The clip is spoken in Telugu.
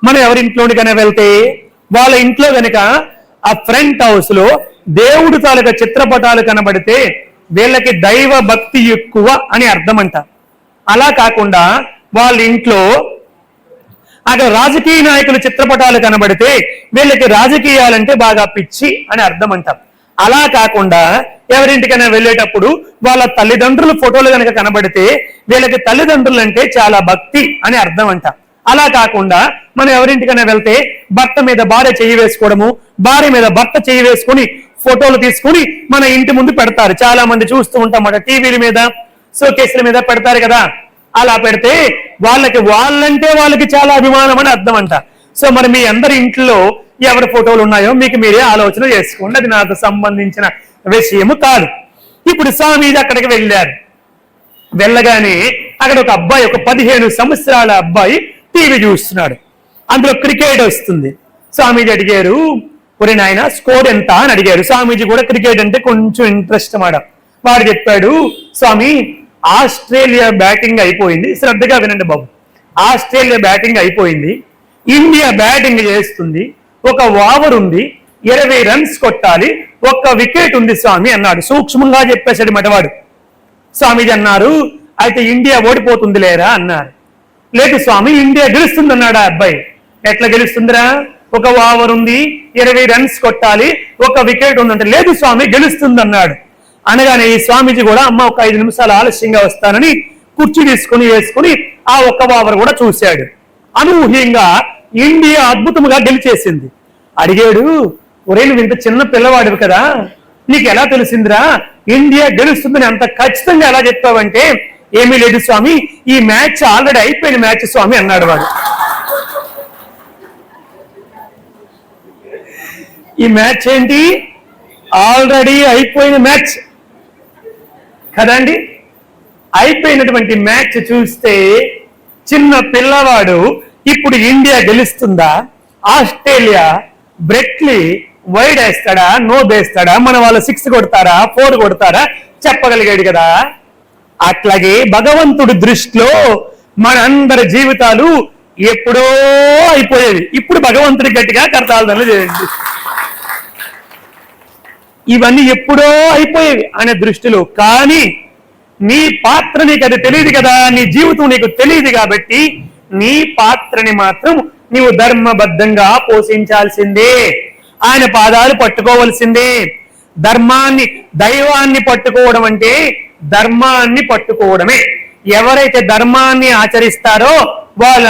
మనం ఎవరింట్లోనికైనా వెళ్తే వాళ్ళ ఇంట్లో కనుక ఆ ఫ్రంట్ హౌస్ లో దేవుడు తాలూకా చిత్రపటాలు కనబడితే వీళ్ళకి దైవ భక్తి ఎక్కువ అని అర్థం అంట. అలా కాకుండా వాళ్ళ ఇంట్లో అక్కడ రాజకీయ నాయకుల చిత్రపటాలు కనబడితే వీళ్ళకి రాజకీయాలంటే బాగా పిచ్చి అని అర్థం అంట. అలా కాకుండా ఎవరింటికైనా వెళ్ళేటప్పుడు వాళ్ళ తల్లిదండ్రుల ఫోటోలు కనుక కనబడితే వీళ్ళకి తల్లిదండ్రులు అంటే చాలా భక్తి అని అర్థం అంట. అలా కాకుండా మనం ఎవరింటికైనా వెళ్తే భర్త మీద భార్య చెయ్యి వేసుకోవడము, భార్య మీద భర్త చెయ్యి వేసుకొని ఫోటోలు తీసుకుని మన ఇంటి ముందు పెడతారు. చాలా మంది చూస్తూ ఉంటాం అన్నమాట, టీవీల మీద షోకేసుల మీద పెడతారు కదా. అలా పెడితే వాళ్ళంటే వాళ్ళకి చాలా అభిమానం అని అర్థం అంట. సో మరి మీ అందరి ఇంట్లో ఎవరి ఫోటోలు ఉన్నాయో మీకు మీరే ఆలోచన చేసుకోండి, అది నాకు సంబంధించిన విషయము కాదు. ఇప్పుడు స్వామీజీ అక్కడికి వెళ్ళారు. వెళ్ళగానే అక్కడ ఒక అబ్బాయి, ఒక 15 సంవత్సరాల అబ్బాయి టీవీ చూస్తున్నాడు. అందులో క్రికెట్ వస్తుంది. స్వామీజీ అడిగారు, ఒరే నాయన స్కోర్ ఎంత అని అడిగారు. స్వామీజీ కూడా క్రికెట్ అంటే కొంచెం ఇంట్రెస్ట్ మాట. వాడు చెప్పాడు, స్వామి ఆస్ట్రేలియా బ్యాటింగ్ అయిపోయింది, శ్రద్ధగా వినండి బాబు, ఆస్ట్రేలియా బ్యాటింగ్ అయిపోయింది, ఇండియా బ్యాటింగ్ చేస్తుంది, ఒక ఓవర్ ఉంది, 20 రన్స్ కొట్టాలి, ఒక్క వికెట్ ఉంది స్వామి అన్నాడు. సూక్ష్మంగా చెప్పేశాడు మటవాడు. స్వామీజీ అన్నారు, అయితే ఇండియా ఓడిపోతుంది లేరా అన్నారు. లేదు స్వామి ఇండియా గెలుస్తుంది అన్నాడు ఆ అబ్బాయి. ఎట్లా గెలుస్తుందిరా, ఒక ఓవర్ ఉంది, 20 రన్స్ కొట్టాలి, ఒక వికెట్ ఉందంటే. లేదు స్వామి గెలుస్తుంది అన్నాడు. అనగానే ఈ స్వామీజీ కూడా అమ్మ ఒక 5 నిమిషాలు ఆలస్యంగా వస్తానని కుర్చీ తీసుకుని వేసుకుని ఆ ఒక్క ఓవర్ కూడా చూశాడు. అనూహ్యంగా ఇండియా అద్భుతంగా గెలిచేసింది. అడిగాడు, ఒరే నువ్వు ఇంత చిన్న పిల్లవాడివి కదా, నీకు ఎలా తెలిసిందిరా ఇండియా గెలుస్తుందని అంత ఖచ్చితంగా ఎలా చెప్తావంటే, ఏమీ లేదు స్వామి ఈ మ్యాచ్ ఆల్రెడీ అయిపోయిన మ్యాచ్ స్వామి అన్నాడు వాడు. ఈ మ్యాచ్ ఏంటి, ఆల్రెడీ అయిపోయిన మ్యాచ్ కదండి. అయిపోయినటువంటి మ్యాచ్ చూస్తే చిన్న పిల్లవాడు ఇప్పుడు ఇండియా గెలుస్తుందా, ఆస్ట్రేలియా బ్రెట్లీ వైడ్ వేస్తాడా, నో వేస్తాడా, మన వాళ్ళు 6 కొడతారా 4 కొడతారా చెప్పగలిగాడు కదా. అట్లాగే భగవంతుడి దృష్టిలో మనందరి జీవితాలు ఎప్పుడో అయిపోయేవి, ఇప్పుడు భగవంతుడి గట్టిగా కర్తాలు చేయండి, ఇవన్నీ ఎప్పుడో అయిపోయేవి ఆయన దృష్టిలో. కానీ నీ పాత్ర నీకు అది తెలియదు కదా, నీ జీవితం నీకు తెలియదు కాబట్టి నీ పాత్రని మాత్రం నీవు ధర్మబద్ధంగా పోషించాల్సిందే, ఆయన పాదాలు పట్టుకోవాల్సిందే. ధర్మాన్ని దైవాన్ని పట్టుకోవడం అంటే ధర్మాన్ని పట్టుకోవడమే. ఎవరైతే ధర్మాన్ని ఆచరిస్తారో వాళ్ళ